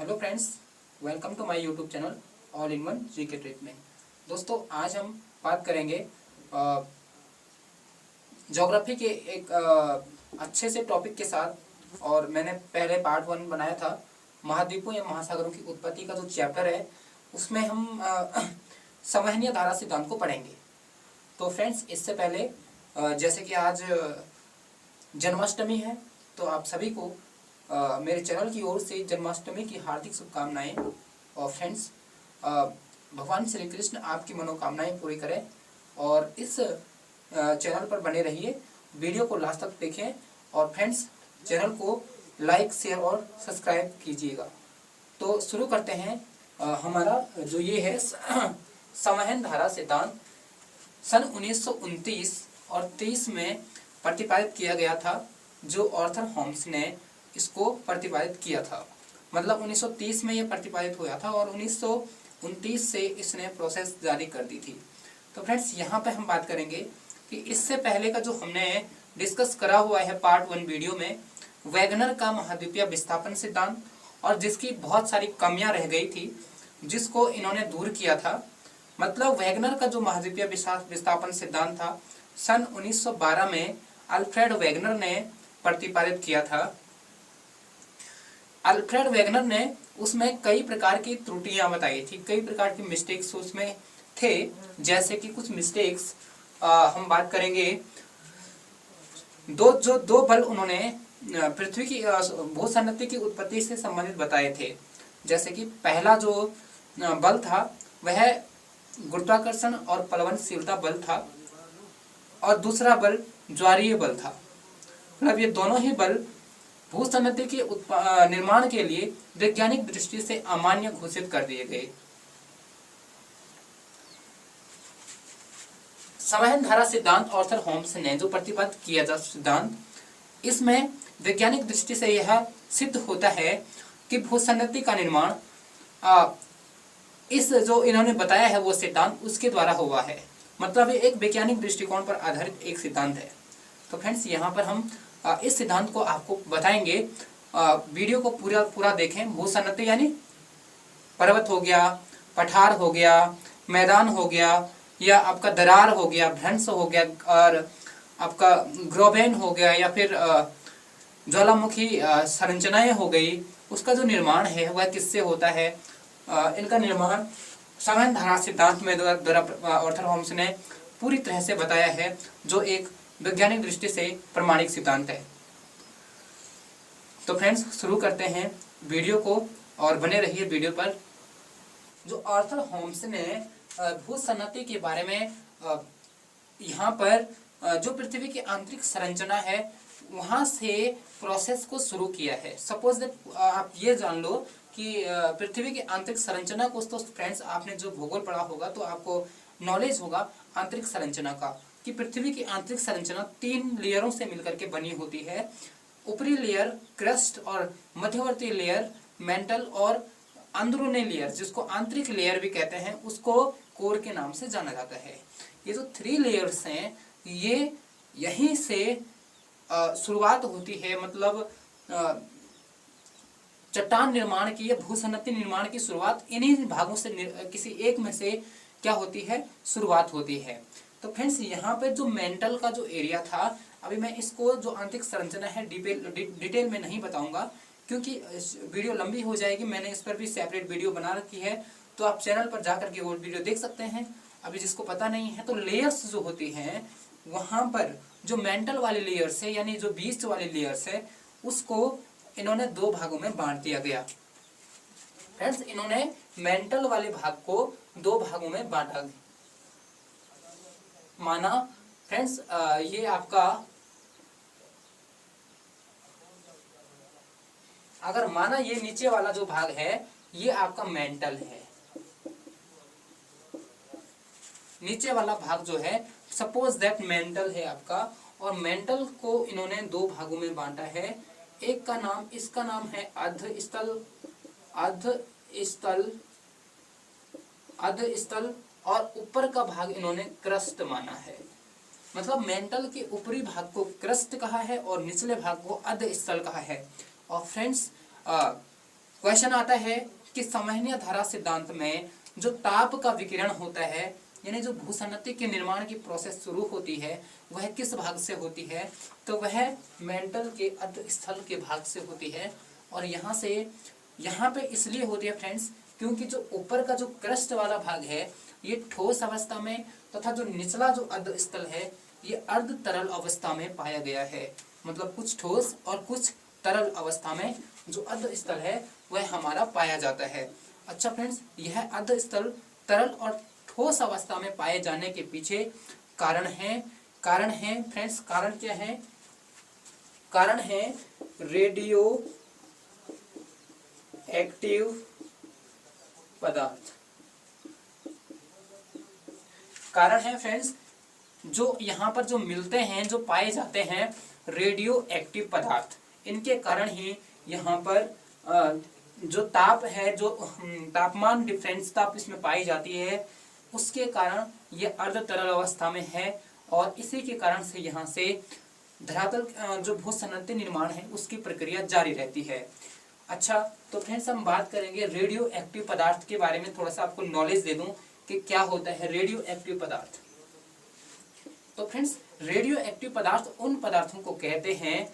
Hello friends, welcome to my YouTube channel all in one GK treatment. दोस्तों, आज हम बात करेंगे ज्योग्राफी के एक अच्छे से टॉपिक के साथ। और मैंने पहले पार्ट 1 बनाया था महाद्वीपों या महासागरों की उत्पत्ति का जो चैप्टर है, उसमें हम संवहनीय धारा सिद्धांत को पढ़ेंगे। तो फ्रेंड्स, इससे पहले जैसे कि आज जन्माष्टमी है, तो आप सभी को मेरे चैनल की ओर से जन्माष्टमी की हार्दिक शुभकामनाएं। और फ्रेंड्स, भगवान श्री कृष्ण आपकी मनोकामनाएं पूरी करें और इस चैनल पर बने रहिए, वीडियो को लास्ट तक देखें और फ्रेंड्स चैनल को लाइक, शेयर और सब्सक्राइब कीजिएगा। तो शुरू करते हैं। हमारा जो ये है संवहन धारा सिद्धांत सन 1929 और 30 में प्रतिपादित किया गया था, जो आर्थर होम्स ने इसको प्रतिपादित किया था। मतलब 1930 में ये प्रतिपादित हुआ था और 1929 से इसने प्रोसेस जारी कर दी थी। तो फ्रेंड्स, यहाँ पे हम बात करेंगे कि इससे पहले का जो हमने डिस्कस करा हुआ है पार्ट 1 वीडियो में, वैगनर का महाद्वीपीय विस्थापन सिद्धांत, और जिसकी बहुत सारी कमियां रह गई थी, जिसको इन्होंने दूर किया था। मतलब वैगनर का जो महाद्वीपीय विस्थापन सिद्धांत था, सन 1912 में अल्फ्रेड वैगनर ने प्रतिपादित किया था। अल्फ्रेड वैगनर ने उसमें कई प्रकार की त्रुटियां बताई थी, कई प्रकार की मिस्टेक्स उसमें थे। जैसे कि कुछ मिस्टेक्स हम बात करेंगे। दो बल उन्होंने पृथ्वी की भूसन्नति की उत्पत्ति से संबंधित बताए थे। जैसे कि पहला जो बल था वह गुरुत्वाकर्षण और प्लवनशीलता बल था, और दूसरा बल ज्वारीय बल था। मतलब ये दोनों ही बल भूसन्नति के निर्माण के लिए वैज्ञानिक दृष्टि से अमान्य घोषित कर दिए गए। संवहन धारा सिद्धांत आर्थर होम्स ने जो प्रतिपादित किया था सिद्धांत, इसमें वैज्ञानिक दृष्टि से यह सिद्ध होता है कि भूसन्नति का निर्माण इस जो इन्होंने बताया है वो सिद्धांत उसके द्वारा हुआ है। मतलब ये एक वैज्ञानिक दृष्टिकोण पर आधारित एक सिद्धांत है। तो फ्रेंड्स, यहाँ पर हम इस सिद्धांत को आपको बताएंगे। वीडियो को पूरा देखें। भूसन्नति यानी पर्वत हो गया, पठार हो गया, मैदान हो गया, या आपका दरार हो गया, भ्रंश हो गया, और आपका ग्रोवेन हो गया, या फिर ज्वालामुखी संरचनाएं हो गई। उसका जो निर्माण है वह किससे होता है? इनका निर्माण संवहन धारा सिद्धांत में आर्थर होम्स ने पूरी तरह से बताया है, जो एक वैज्ञानिक दृष्टि से प्रमाणिक सिद्धांत है। तो फ्रेंड्स, शुरू करते हैं वीडियो को और बने रहिए वीडियो पर। जो आर्थर होम्स ने भूसन्नति के बारे में यहाँ पर जो पृथ्वी की आंतरिक संरचना है वहां से प्रोसेस को शुरू किया है। सपोज दैट आप ये जान लो कि पृथ्वी की आंतरिक संरचना को, तो फ्रेंड्स आपने जो भूगोल पढ़ा होगा तो आपको नॉलेज होगा आंतरिक संरचना का, कि पृथ्वी की आंतरिक संरचना 3 लेयरों से मिलकर के बनी होती है। ऊपरी लेयर क्रस्ट, और मध्यवर्ती लेयर मेंटल, और अंदरूनी लेयर जिसको आंतरिक लेयर भी कहते हैं उसको कोर के नाम से जाना जाता है। ये जो 3 लेयर्स हैं, ये यहीं से शुरुआत होती है। मतलब चट्टान निर्माण की या भूसन्नति निर्माण की शुरुआत इन्हीं भागों से, किसी एक में से क्या होती है, शुरुआत होती है। तो फ्रेंड्स, यहाँ पे जो मेंटल का जो एरिया था, अभी मैं इसको जो आंतरिक संरचना है डिटेल में नहीं बताऊंगा, क्योंकि वीडियो लंबी हो जाएगी। मैंने इस पर भी सेपरेट वीडियो बना रखी है, तो आप चैनल पर जाकर के वो वीडियो देख सकते हैं। अभी जिसको पता नहीं है, तो लेयर्स जो होती हैं वहां पर जो मेंटल वाली लेयर्स है, यानी जो बीच वाली लेयर्स है, उसको इन्होंने 2 भागों में बांट दिया गया। फ्रेंड्स, इन्होंने मेंटल वाले भाग को 2 भागों में बांटा। माना फ्रेंड्स, ये आपका, अगर माना ये नीचे वाला जो भाग है ये आपका मेंटल है। नीचे वाला भाग जो है, सपोज दैट मेंटल है आपका, और मेंटल को इन्होंने 2 भागों में बांटा है। एक का नाम, इसका नाम है अधस्थल, और ऊपर का भाग इन्होंने क्रस्ट माना है। मतलब मेंटल के ऊपरी भाग को क्रस्ट कहा है और निचले भाग को अधस्थल कहा है। और फ्रेंड्स, क्वेश्चन आता है कि संवहनीय धारा सिद्धांत में जो ताप का विकिरण होता है, यानी जो भूसन्नति के निर्माण की प्रोसेस शुरू होती है, वह किस भाग से होती है? तो वह मेंटल के अधस्थल के भाग से होती है। और यहाँ पे इसलिए होती है फ्रेंड्स, क्योंकि जो ऊपर का जो क्रस्ट वाला भाग है ये ठोस अवस्था में, तथा जो निचला जो अधस्थल है ये अर्ध तरल अवस्था में पाया गया है। मतलब कुछ ठोस और कुछ तरल अवस्था में जो अधस्थल है वह हमारा पाया जाता है। अच्छा फ्रेंड्स, यह अधस्थल तरल और ठोस अवस्था में पाए जाने के पीछे कारण है फ्रेंड्स, कारण क्या है? कारण है रेडियो एक्टिव पदार्थ। कारण है फ्रेंड्स, जो यहाँ पर जो मिलते हैं, जो पाए जाते हैं रेडियो एक्टिव पदार्थ, इनके कारण ही यहाँ पर जो ताप है, जो तापमान डिफरेंस ताप इसमें पाई जाती है, उसके कारण ये अर्ध तरल अवस्था में है। और इसी के कारण से यहाँ से धरातल जो भूसन्नति निर्माण है उसकी प्रक्रिया जारी रहती है। अच्छा, तो फ्रेंड्स हम बात करेंगे रेडियो एक्टिव पदार्थ के बारे में। थोड़ा सा आपको नॉलेज दे दूं कि क्या होता है रेडियो एक्टिव पदार्थ। तो फ्रेंड्स, रेडियो एक्टिव पदार्थ उन पदार्थों को कहते हैं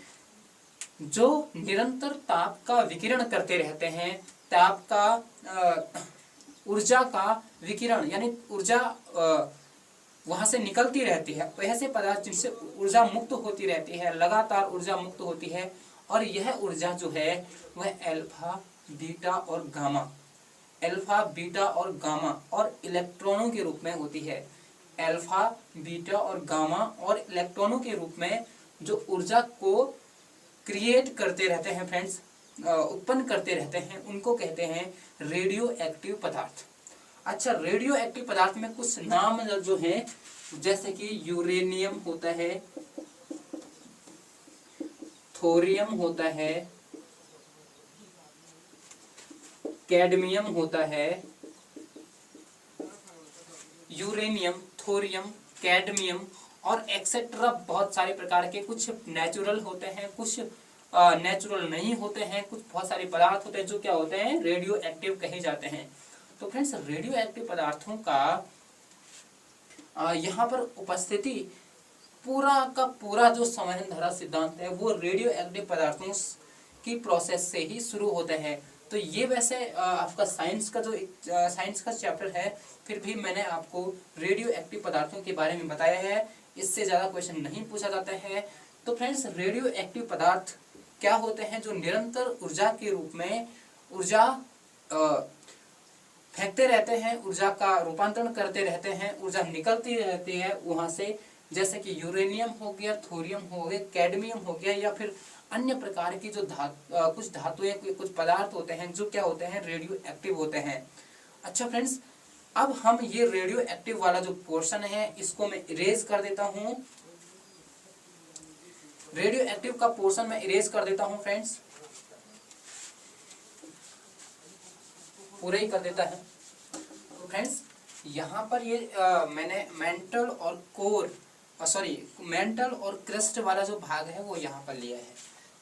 जो निरंतर ताप का विकिरण करते रहते हैं। ताप का ऊर्जा का विकिरण, यानी ऊर्जा वहां से निकलती रहती है। ऐसे पदार्थ जिनसे ऊर्जा मुक्त होती रहती है, लगातार ऊर्जा मुक्त होती है। और यह ऊर्जा जो है वह अल्फा, बीटा और गामा और इलेक्ट्रॉनों के रूप में होती है। अल्फा, बीटा और गामा और इलेक्ट्रॉनों के रूप में जो ऊर्जा को क्रिएट करते रहते हैं फ्रेंड्स, उत्पन्न करते रहते हैं, उनको कहते हैं रेडियो एक्टिव पदार्थ। अच्छा, रेडियो एक्टिव पदार्थ में कुछ नाम जो है, जैसे कि यूरेनियम होता है, थोरियम होता है, कैडमियम होता है। यूरेनियम, थोरियम, कैडमियम और एक्सेट्रा बहुत सारे प्रकार के, कुछ नेचुरल होते हैं, कुछ नेचुरल नहीं होते हैं, कुछ बहुत सारे पदार्थ होते हैं जो क्या होते हैं रेडियो एक्टिव कहे जाते हैं। तो फ्रेंड्स, रेडियो एक्टिव पदार्थों का यहाँ पर उपस्थिति पूरा का पूरा जो संवहन धारा सिद्धांत है वो रेडियो एक्टिव पदार्थों की प्रोसेस से ही शुरू होता है। तो ये वैसे आपका साइंस का चैप्टर है, फिर भी मैंने आपको रेडियो एक्टिव पदार्थों के बारे में बताया है। इससे ज़्यादा क्वेश्चन नहीं पूछा जाता है। तो फ्रेंड्स, रेडियो एक्टिव पदार्थ क्या होते हैं? जो निरंतर ऊर्जा के रूप में ऊर्जा फेंकते रहते हैं, ऊर्जा का रूपांतरण करते रहते हैं, ऊर्जा निकलती रहती है वहां से। जैसे कि यूरेनियम हो गया, थोरियम हो गया, कैडमियम हो गया, या फिर अन्य प्रकार की जो कुछ धातुएं, कुछ पदार्थ होते हैं जो क्या होते हैं रेडियो एक्टिव होते हैं। अच्छा फ्रेंड्स, अब हम ये रेडियो एक्टिव वाला जो पोर्शन है इसको मैं इरेज कर देता हूं। रेडियो एक्टिव का पोर्शन मैं इरेज कर देता हूं फ्रेंड्स, पूरा ही कर देता है। तो फ्रेंड्स, यहाँ पर ये मैंने मेंटल और क्रस्ट वाला जो भाग है वो यहाँ पर लिया है।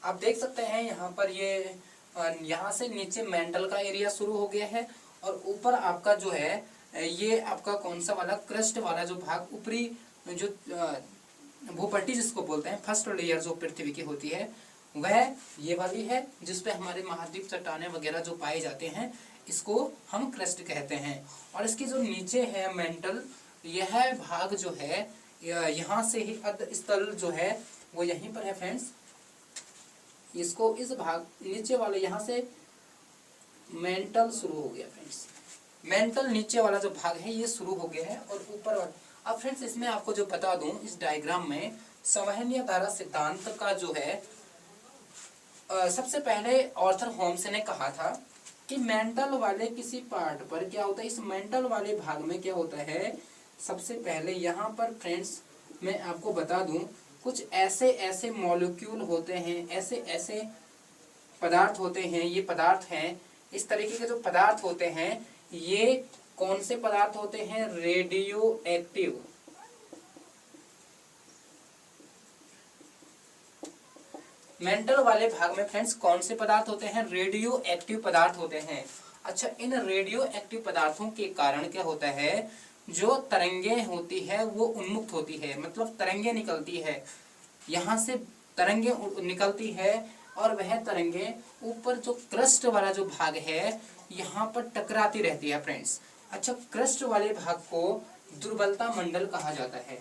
आप देख सकते हैं यहाँ पर ये यहाँ से नीचे मेंटल का एरिया शुरू हो गया है और ऊपर आपका जो है ये आपका कौन सा वाला क्रस्ट वाला जो भाग, ऊपरी जो भूपट्टी जिसको बोलते हैं, फर्स्ट लेयर जो पृथ्वी की होती है वह ये वाली है, जिसपे हमारे महाद्वीप चट्टानें वगैरह जो पाए जाते हैं, इसको हम क्रस्ट कहते हैं। और इसकी जो नीचे है मेंटल, यह भाग जो है यहाँ से ही अधस्थल जो है वो यहीं पर है फ्रेंड्स। इसको इस भाग नीचे वाले यहाँ से मेंटल शुरू हो गया फ्रेंड्स, मेंटल नीचे वाला जो भाग है ये शुरू हो गया है और ऊपर वाला। अब फ्रेंड्स, इसमें आपको जो बता दूं, इस डायग्राम में संवहनीय धारा सिद्धांत का जो है सबसे पहले ऑर्थर होम्स ने कहा था कि मेंटल वाले किसी पार्ट पर क्या होता है, इस मेंटल वाले भाग में क्या होता है, सबसे पहले यहाँ पर फ्रेंड्स मैं आपको बता दूं, कुछ ऐसे ऐसे मॉलिक्यूल होते हैं, ऐसे ऐसे पदार्थ होते हैं, ये पदार्थ हैं, इस तरीके के जो पदार्थ होते हैं ये कौन से पदार्थ होते हैं, रेडियो एक्टिव। मेंटल वाले भाग में फ्रेंड्स कौन से पदार्थ होते हैं? रेडियो एक्टिव पदार्थ होते हैं। अच्छा, इन रेडियो एक्टिव पदार्थों के कारण क्या होता है, जो तरंगे होती है वो उन्मुक्त होती है, मतलब तरंगे निकलती है, यहाँ से तरंगे निकलती है और वह तरंगे ऊपर जो क्रस्ट वाला जो भाग है यहाँ पर टकराती रहती है फ्रेंड्स। अच्छा, क्रस्ट वाले भाग को दुर्बलता मंडल कहा जाता है।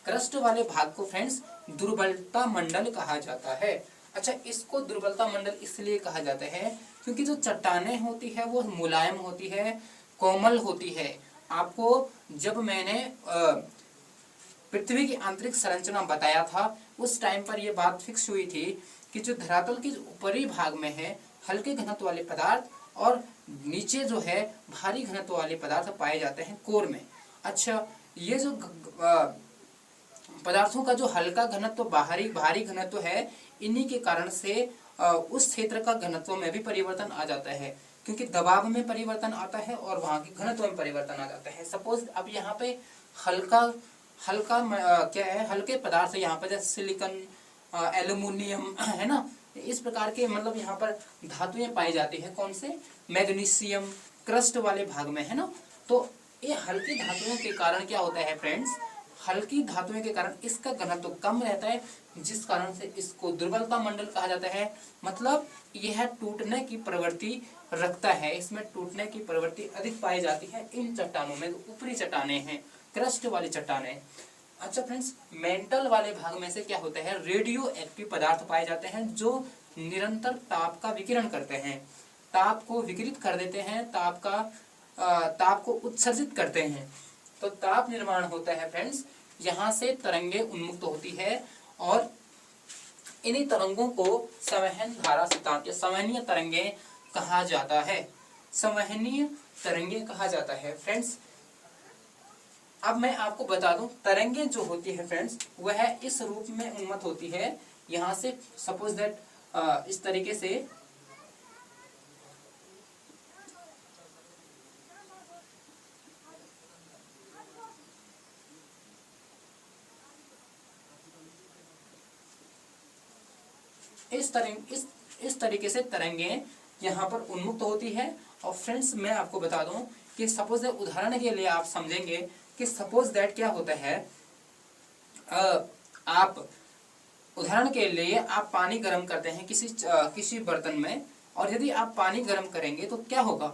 क्रस्ट वाले भाग को फ्रेंड्स दुर्बलता मंडल कहा जाता है। अच्छा, इसको दुर्बलता मंडल इसलिए कहा जाता है क्योंकि जो चट्टानें होती है वो मुलायम होती है, कोमल होती है। आपको जब मैंने पृथ्वी की आंतरिक संरचना बताया था उस टाइम पर यह बात फिक्स हुई थी कि जो धरातल के ऊपरी भाग में है हल्के घनत्व वाले पदार्थ और नीचे जो है भारी घनत्व वाले पदार्थ पाए जाते हैं कोर में। अच्छा, ये जो पदार्थों का जो हल्का घनत्व भारी घनत्व है, इन्हीं के कारण से उस क्षेत्र का घनत्व में भी परिवर्तन आ जाता है, क्योंकि दबाव में परिवर्तन आता है और वहां के घनत्व में परिवर्तन आ जाता है। सपोज अब यहाँ पे हल्का क्या है, हल्के पदार्थ है यहाँ पर, जैसे सिलिकॉन, एल्यूमिनियम है ना, इस प्रकार के मतलब यहाँ पर धातुएं पाई जाती है। कौन से? मैग्नीशियम क्रस्ट वाले भाग में है ना। तो ये हल्की धातुओं के कारण क्या होता है फ्रेंड्स, हल्की धातुओं के कारण इसका घनत्व कम रहता है, जिस कारण से इसको दुर्बलता मंडल कहा जाता है। मतलब यह टूटने की प्रवृत्ति रखता है, इसमें टूटने की प्रवृत्ति अधिक पाई जाती है इन चट्टानों में। ऊपरी चट्टानें हैं, क्रस्ट वाली चट्टानें। अच्छा फ्रेंड्स, मेंटल वाले भाग में से क्या होता है, रेडियो एक्टिव पदार्थ पाए जाते हैं जो निरंतर ताप का विकिरण करते हैं, ताप को विकिरित कर देते हैं, ताप को उत्सर्जित करते हैं। तो ताप निर्माण होता है फ्रेंड्स, यहाँ से तरंगे उन्मुक्त होती है और इन्हीं तरंगों को संवहन धारा सिद्धांत या संवहनीय तरंगे कहा जाता है। संवहनीय तरंगे कहा जाता है फ्रेंड्स। अब मैं आपको बता दूं, तरंगे जो होती है फ्रेंड्स वह इस रूप में उन्मत्त होती है। यहाँ से सपोज दैट इस तरीके से इस तरीके से तरंगे यहाँ पर उन्मुक्त होती है। और फ्रेंड्स मैं आपको बता दूं कि सपोज उदाहरण के लिए आप समझेंगे कि सपोज दैट क्या होता है, आप उदाहरण के लिए आप पानी गर्म करते हैं किसी बर्तन में, और यदि आप पानी गर्म करेंगे तो क्या होगा,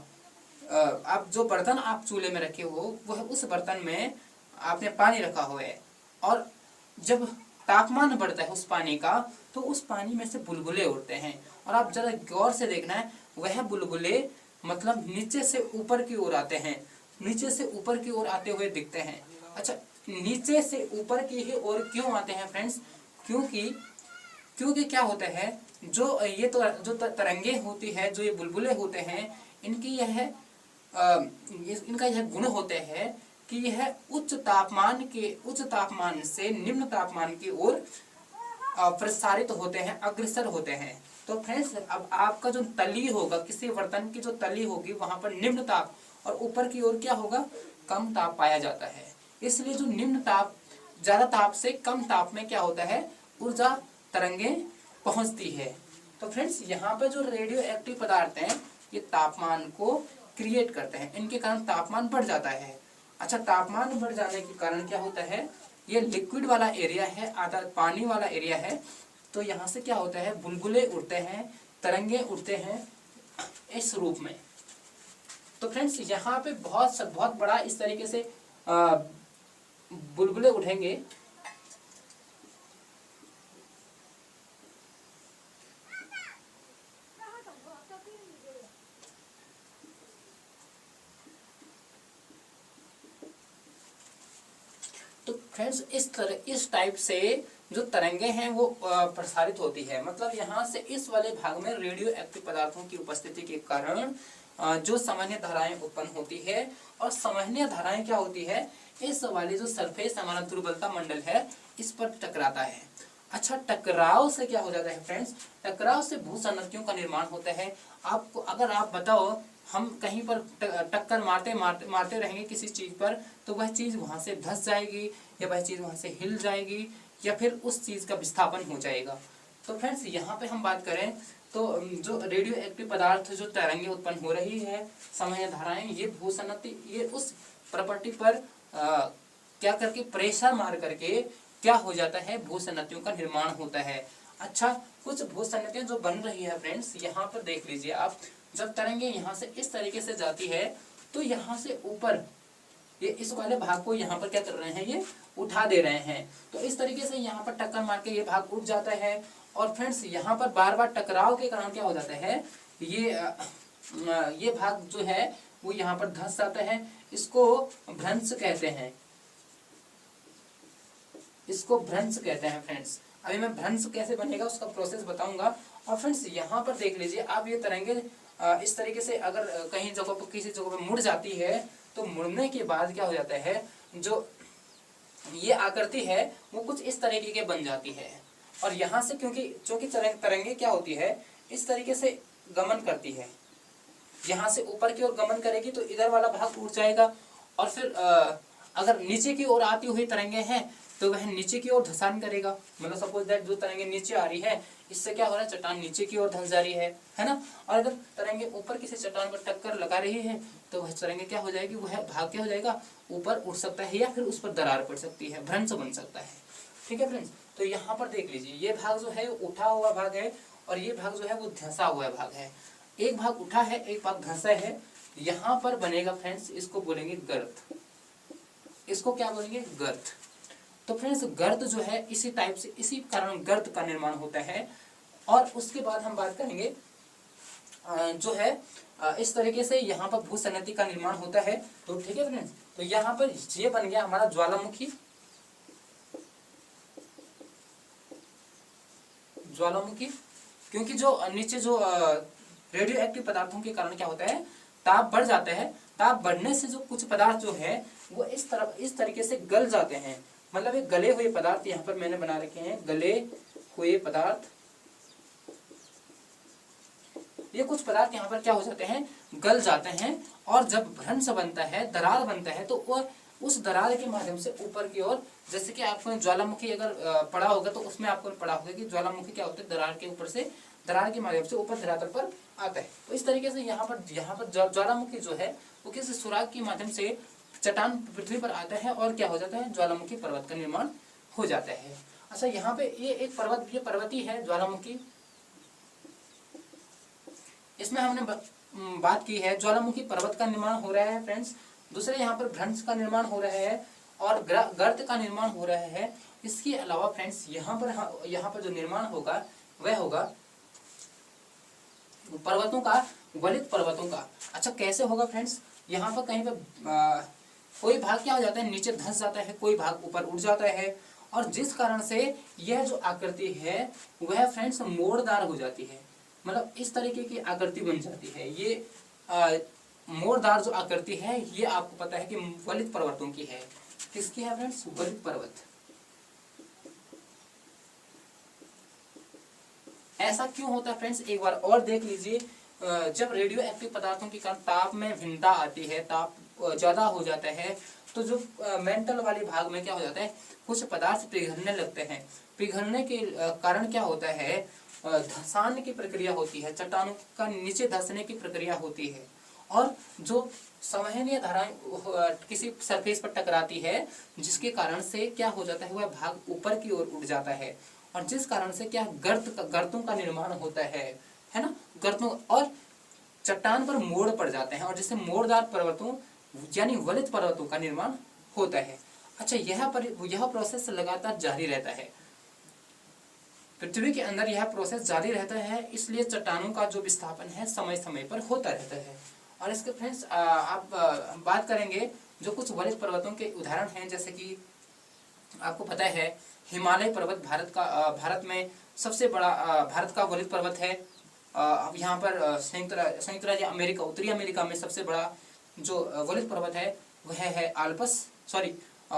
आप जो बर्तन आप चूल्हे में रखे हो वह उस बर्तन में आपने पानी रखा हुआ है, और जब तापमान बढ़ता है उस पानी का तो उस पानी में से बुलबुले उड़ते हैं। और आप जरा गौर से देखना है, वह बुलबुले मतलब नीचे से ऊपर की ओर आते हैं, नीचे से ऊपर की ओर आते हुए दिखते हैं। अच्छा, नीचे से ऊपर की ही ओर क्यों आते हैं फ्रेंड्स, क्योंकि क्या होता है, जो ये तो जो तरंगे होती है, जो ये बुलबुले होते हैं, इनका यह गुण होते हैं कि यह उच्च तापमान से निम्न तापमान की ओर प्रसारित होते हैं, अग्रसर होते हैं। तो फ्रेंड्स, अब आपका जो तली होगा, किसी बर्तन की जो तली होगी वहां पर निम्न ताप और ऊपर की ओर क्या होगा, कम ताप पाया जाता है। इसलिए जो निम्न ताप, ज्यादा ताप से कम ताप में क्या होता है, ऊर्जा तरंगे पहुंचती है। तो फ्रेंड्स, यहाँ पे जो रेडियो एक्टिव पदार्थ हैं ये तापमान को क्रिएट करते हैं, इनके कारण तापमान बढ़ जाता है। अच्छा, तापमान बढ़ जाने के कारण क्या होता है, ये लिक्विड वाला एरिया है, आधा पानी वाला एरिया है, तो यहाँ से क्या होता है, बुलबुले उड़ते हैं, तरंगे उड़ते हैं इस रूप में। तो फ्रेंड्स, यहाँ पे बहुत बड़ा इस तरीके से बुलबुले उठेंगे। तो फ्रेंड्स, इस टाइप से जो तरंगे हैं वो प्रसारित होती है। मतलब यहाँ से इस वाले भाग में रेडियो एक्टिव पदार्थों की उपस्थिति के कारण जो संवहनीय धाराएं उत्पन्न होती है, और संवहनीय धाराएं क्या होती है, इस वाली जो सरफेस हमारा दुर्बलता मंडल है इस पर टकराता है। अच्छा, टकराव से क्या हो जाता है फ्रेंड्स, टकराव से भूसंरचनाओं का निर्माण होता है। आपको अगर आप बताओ हम कहीं पर टक्कर मारते रहेंगे किसी चीज़ पर, तो वह चीज़ वहाँ से धंस जाएगी, या वह चीज़ वहाँ से हिल जाएगी, या फिर उस चीज़ का विस्थापन हो जाएगा। तो फ्रेंड्स यहाँ पे हम बात करें तो जो रेडियो एक्टिव पदार्थ जो तरंगें उत्पन्न हो रही है, समय धाराएं, ये भूसन्नति, ये उस प्रॉपर्टी पर क्या करके प्रेशर मार करके क्या हो जाता है, भूसन्नतियों का निर्माण होता है। अच्छा, कुछ भूसन्नतियां जो बन रही है फ्रेंड्स, यहाँ पर देख लीजिए आप, जब तरंगे यहाँ से इस तरीके से जाती है तो यहाँ से ऊपर ये इस वाले भाग को यहाँ पर क्या कर रहे हैं, ये उठा दे रहे हैं। तो इस तरीके से यहाँ पर टक्कर मार के ये भाग उठ जाता है, और फ्रेंड्स यहाँ पर बार बार टकराव के कारण क्या हो जाता है, ये भाग जो है वो यहाँ पर धंस जाता है। इसको भ्रंश कहते हैं, इसको भ्रंश कहते हैं फ्रेंड्स। अभी मैं भ्रंश कैसे बनेगा उसका प्रोसेस बताऊंगा। और फ्रेंड्स यहाँ पर देख लीजिए आप, ये तरंगे इस तरीके से अगर कहीं जगह पर किसी जगह पर मुड़ जाती है, तो मुड़ने के बाद क्या हो जाता है, जो ये आकृति है वो कुछ इस तरीके के बन जाती है। और यहाँ से क्योंकि तरंगे क्या होती है, इस तरीके से गमन करती है, यहाँ से ऊपर की ओर गमन करेगी तो इधर वाला भाग उठ जाएगा। और फिर अगर नीचे की ओर आती हुई तरंगे हैं तो वह नीचे की ओर धंसान करेगा। मतलब सपोज दैट जो तरंगे नीचे आ रही है, इससे क्या हो रहा है, चट्टान नीचे की ओर धंस जा रही है ना। और अगर तरंगे ऊपर किसी चट्टान पर टक्कर लगा रही है तो वह तरंगे क्या हो जाएगी, वह भाग क्या हो जाएगा, ऊपर उठ सकता है, या फिर उस पर दरार पड़ सकती है, भ्रंश बन सकता है। ठीक है फ्रेंड्स, तो यहाँ पर देख लीजिए, ये भाग जो है उठा हुआ भाग है, और ये भाग जो है वो धंसा हुआ भाग है। एक भाग उठा है, एक भाग धंसा है। यहाँ पर बनेगा फ्रेंड्स, इसको बोलेंगे गर्त। इसको क्या बोलेंगे, गर्त। तो फ्रेंड्स गर्त जो है इसी टाइप से, इसी कारण गर्त का निर्माण होता है। और उसके बाद हम बात करेंगे जो है इस तरीके से यहाँ पर भूसन्नति का निर्माण होता है। तो ठीक है फ्रेंड्स, तो यहाँ पर ये बन गया हमारा ज्वालामुखी। ज्वालामुखी क्योंकि जो नीचे जो रेडियो एक्टिव पदार्थों के कारण क्या होता है, ताप बढ़ जाता है। ताप बढ़ने से जो कुछ पदार्थ जो है वो इस तरीके से गल जाते हैं। मतलब ये गले हुए पदार्थ यहाँ पर मैंने बना रखे हैं, गले हुए पदार्थ। ये कुछ पदार्थ यहाँ पर क्या हो जाते हैं, गल जाते हैं। और जब भ्रंश बनता है, दरार बनता है, तो वो उस दरार के माध्यम से ऊपर की ओर, जैसे कि आपको ज्वालामुखी अगर पढ़ा होगा तो उसमें आपको पढ़ा होगा कि ज्वालामुखी क्या होता है, दरार के ऊपर से, दरार के माध्यम से ऊपर धरातल पर आता है। तो इस तरीके से यहाँ पर ज्वालामुखी जो है वो किसी सुराग के माध्यम से चट्टान पृथ्वी पर आता है, और क्या हो जाता है, ज्वालामुखी पर्वत का निर्माण हो जाता है। अच्छा, यहाँ पे ये एक पर्वत, ये पर्वती है ज्वालामुखी। इसमें हमने बात की है, ज्वालामुखी पर्वत का निर्माण हो रहा है फ्रेंड्स। दूसरे यहाँ पर भ्रंश का निर्माण हो रहा है, और गर्त का निर्माण हो रहा है। इसके अलावा फ्रेंड्स यहाँ पर जो निर्माण होगा वह होगा पर्वतों का, गलित पर्वतों का। अच्छा, कैसे होगा फ्रेंड्स, यहाँ पर कहीं पर कोई भाग क्या हो जाता है, नीचे धंस जाता है, कोई भाग ऊपर उठ जाता है, और जिस कारण से यह जो आकृति है वह फ्रेंड्स मोड़दार हो जाती है। मतलब इस तरीके की आकृति बन जाती है। ये मोड़दार जो आकृति है, ये आपको पता है कि गलित पर्वतों की है। किसकी है फ्रेंड्स, गलित पर्वत। ऐसा क्यों होता है फ्रेंड्स, एक बार और देख लीजिए। जब रेडियो एक्टिव पदार्थों के कारण ताप में भिन्नता आती है, ताप ज्यादा हो जाता है, तो जो मेंटल वाले भाग में क्या हो जाता है, कुछ पदार्थ पिघलने लगते हैं। पिघलने के कारण क्या होता है, धंसान की प्रक्रिया होती है, चट्टानों का नीचे धंसने की प्रक्रिया होती है, और जो संवहनीय धाराएं किसी सरफेस पर टकराती है, जिसके कारण से क्या हो जाता है, वह भाग ऊपर की ओर उठ जाता है, और जिस कारण से क्या गर्तों का निर्माण होता है ना, गर्तों, और चट्टान पर मोड़ पड़ जाते हैं, और जिससे मोड़दार पर्वतों यानी वलित पर्वतों का निर्माण होता है। अच्छा, यह प्रोसेस लगातार जारी रहता है, पृथ्वी के अंदर यह प्रोसेस जारी रहता है, इसलिए चट्टानों का जो विस्थापन है समय समय पर होता रहता है। और इसके फ्रेंड्स आप बात करेंगे जो कुछ वलित पर्वतों के उदाहरण हैं, जैसे कि आपको पता है हिमालय पर्वत भारत में सबसे बड़ा भारत का वलित पर्वत है। यहाँ पर संयुक्त राज्य अमेरिका, उत्तरी अमेरिका में सबसे बड़ा जो वलित पर्वत है वह है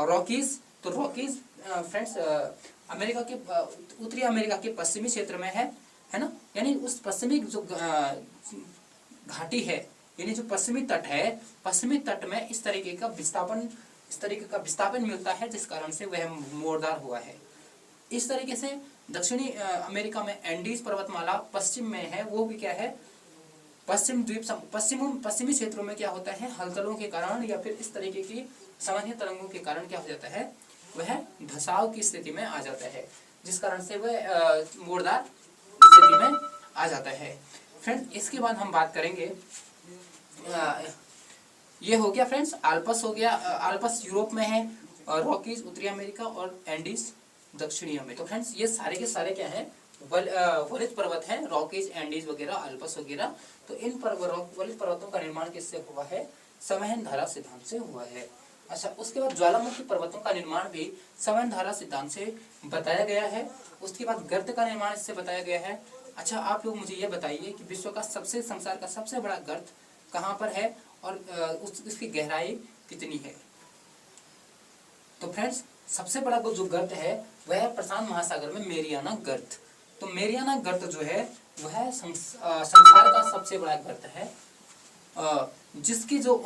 रॉकीज। तो रॉकीज फ्रेंड्स अमेरिका के उत्तरी अमेरिका के पश्चिमी क्षेत्र में है ना, यानी उस पश्चिमी जो घाटी है यानी जो पश्चिमी तट है, पश्चिमी तट में इस तरीके का विस्थापन मिलता है, जिस कारण से वह मोड़दार हुआ है। इस तरीके से दक्षिणी अमेरिका में एंडीज पर्वतमाला पश्चिम में है, वो भी क्या है, पश्चिमी क्षेत्रों में क्या होता है, हलचलों के कारण या फिर इस तरीके की सामान्य तरंगों के कारण क्या हो जाता है, वह धसाव की स्थिति में आ जाता है, जिस कारण से वह मोड़दार स्थिति में आ जाता है। फ्रेंड्स इसके बाद हम बात करेंगे, ये हो गया फ्रेंड्स आल्प्स हो गया, आल्प्स यूरोप में है, रॉकीज उत्तरी अमेरिका और एंडीज दक्षिणी अमेरिका। तो फ्रेंड्स ये सारे के सारे क्या हैं, वलित पर्वत हैं, रॉकीज, एंडीज वगैरह, आल्प्स वगैरह। तो इन वलित पर्वतों का निर्माण किससे हुआ है, संवहन धारा सिद्धांत से हुआ है। अच्छा, उसके बाद ज्वालामुखी पर्वतों का निर्माण भी संवहन धारा सिद्धांत से बताया गया है। उसके बाद गर्त का निर्माण इससे बताया गया है। अच्छा, आप लोग मुझे ये बताइए कि विश्व का संसार का सबसे बड़ा गर्त कहाँ पर है और उसकी गहराई कितनी है। तो फ्रेंड्स सबसे बड़ा जो गर्त है वह है प्रशांत महासागर में मेरियाना गर्त। तो मेरियाना गर्त जो है वह संसार का सबसे बड़ा गर्त है, जिसकी जो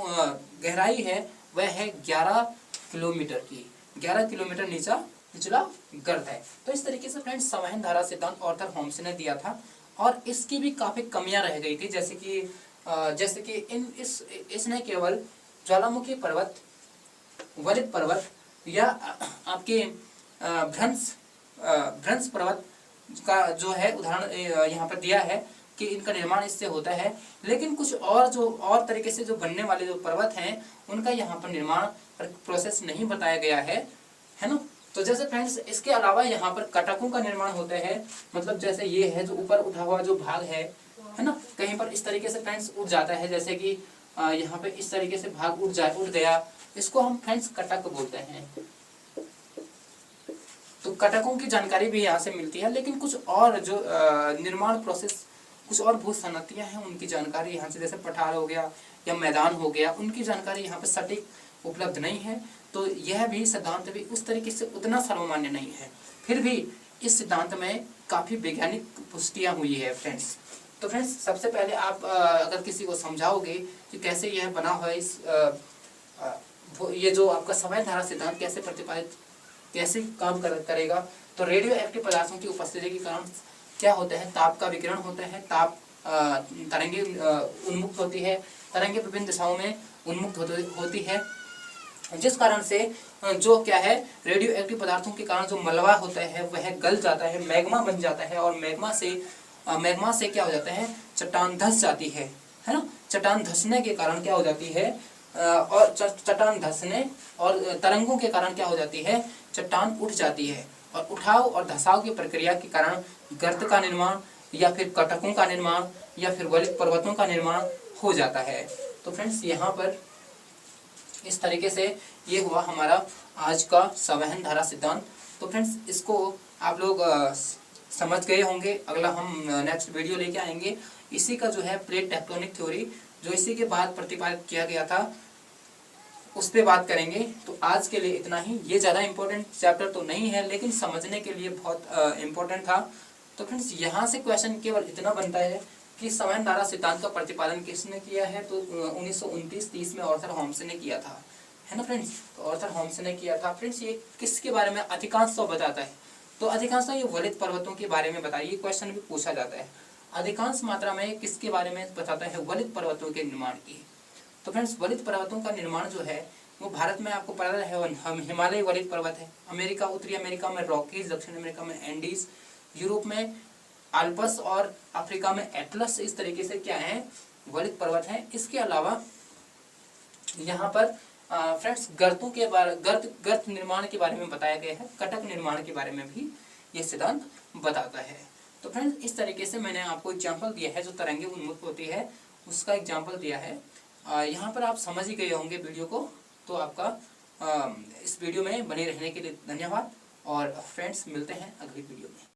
गहराई है वह है 11 किलोमीटर की, 11 किलोमीटर निचला गर्त है। तो इस तरीके से फ्रेंड्स संवहन धारा सिद्धांत आर्थर होम्स ने दिया था और इसकी भी काफी कमियां रह गई थी, जैसे कि इसने केवल ज्वालामुखी पर्वत, वलित पर्वत या आपके भ्रंश पर्वत का जो है उदाहरण यहाँ पर दिया है कि इनका निर्माण इससे होता है, लेकिन कुछ और तरीके से जो बनने वाले जो पर्वत हैं उनका यहाँ पर निर्माण प्रोसेस नहीं बताया गया है ना। तो जैसे फ्रेंड्स इसके अलावा यहाँ पर कटकों का निर्माण होता है, मतलब जैसे ये है जो ऊपर उठा हुआ जो भाग है ना, कहीं पर इस तरीके से फ्रेंड्स उठ जाता है, जैसे कि यहाँ पे इस तरीके से भाग उठ गया, इसको हम फ्रेंड्स कटक बोलते हैं। तो कटकों की जानकारी भी यहाँ से मिलती है, लेकिन कुछ और जो निर्माण प्रोसेस, कुछ और भू सनतियाँ हैं उनकी जानकारी यहाँ से, जैसे पठार हो गया या मैदान हो गया, उनकी जानकारी यहाँ पे सटीक उपलब्ध नहीं है। तो यह भी सिद्धांत भी उस तरीके से उतना सर्वमान्य नहीं है, फिर भी इस सिद्धांत में काफी वैज्ञानिक पुष्टियां हुई है फ्रेंड्स। तो फ्रेंड्स सबसे पहले आप अगर किसी को समझाओगे कि कैसे यह बना हुआ ये जो आपका संवहन धारा सिद्धांत कैसे काम करेगा, तो रेडियो एक्टिव पदार्थों की उपस्थिति के कारण क्या होता है, ताप का विकिरण होता है, ताप तरंगे उन्मुक्त होती है, तरंगे विभिन्न दिशाओं में उन्मुक्त होती है, जिस कारण से जो क्या है रेडियो एक्टिव पदार्थों के कारण जो मलबा होता है वह गल जाता है, मैग्मा बन जाता है, और मैग्मा से क्या हो जाता है, चट्टान धस जाती है ना। चट्टान धसने के कारण क्या हो जाती है, और चट्टान धसने और तरंगों के कारण क्या हो जाती है, चट्टान उठ जाती है, और उठाव और धसाव की प्रक्रिया के कारण गर्त का निर्माण या फिर कटकों का निर्माण या फिर वलित पर्वतों का निर्माण हो जाता है। तो फ्रेंड्स यहाँ पर इस तरीके से ये हुआ हमारा आज का संवहन धारा सिद्धांत। तो फ्रेंड्स इसको आप लोग समझ गए होंगे। अगला हम नेक्स्ट वीडियो लेके आएंगे, इसी का जो है प्लेट टेक्टोनिक थ्योरी, जो इसी के बाद प्रतिपादित किया गया था, उस पर बात करेंगे। तो आज के लिए इतना ही। ये ज़्यादा इम्पोर्टेंट चैप्टर तो नहीं है, लेकिन समझने के लिए बहुत इम्पोर्टेंट था। तो फ्रेंड्स यहाँ से क्वेश्चन केवल इतना बनता है कि संवहन धारा सिद्धांत का प्रतिपादन किसने किया है, तो 1929-30 में आर्थर होम्स ने किया था, है ना फ्रेंड्स। तो आर्थर होम्स ने किया था। फ्रेंड्स ये किसके बारे में अधिकांश तो बताता है, तो अधिकांश ये वलित पर्वतों के बारे में बताइए, क्वेश्चन भी पूछा जाता है। अधिकांश मात्रा में किसके बारे में बताता है, वलित पर्वतों के निर्माण की। तो फ्रेंड्स वलित पर्वतों का निर्माण जो है वो भारत में आपको पता है हम हिमालय वलित पर्वत है, अमेरिका उत्तरी अमेरिका में रॉकीज, दक्षिण अमेरिका में एंडीज, यूरोप में आल्प्स और अफ्रीका में एटलस, इस तरीके से क्या है वलित पर्वत हैं। इसके अलावा यहाँ पर फ्रेंड्स गर्त निर्माण के बारे में बताया गया है, कटक निर्माण के बारे में भी ये सिद्धांत बताता है। तो फ्रेंड्स इस तरीके से मैंने आपको एग्जाम्पल दिया है, जो तरंगे उन्मुक्त होती है उसका एग्जाम्पल दिया है। यहाँ पर आप समझ ही गए होंगे वीडियो को। तो आपका इस वीडियो में बने रहने के लिए धन्यवाद, और फ्रेंड्स मिलते हैं अगली वीडियो में।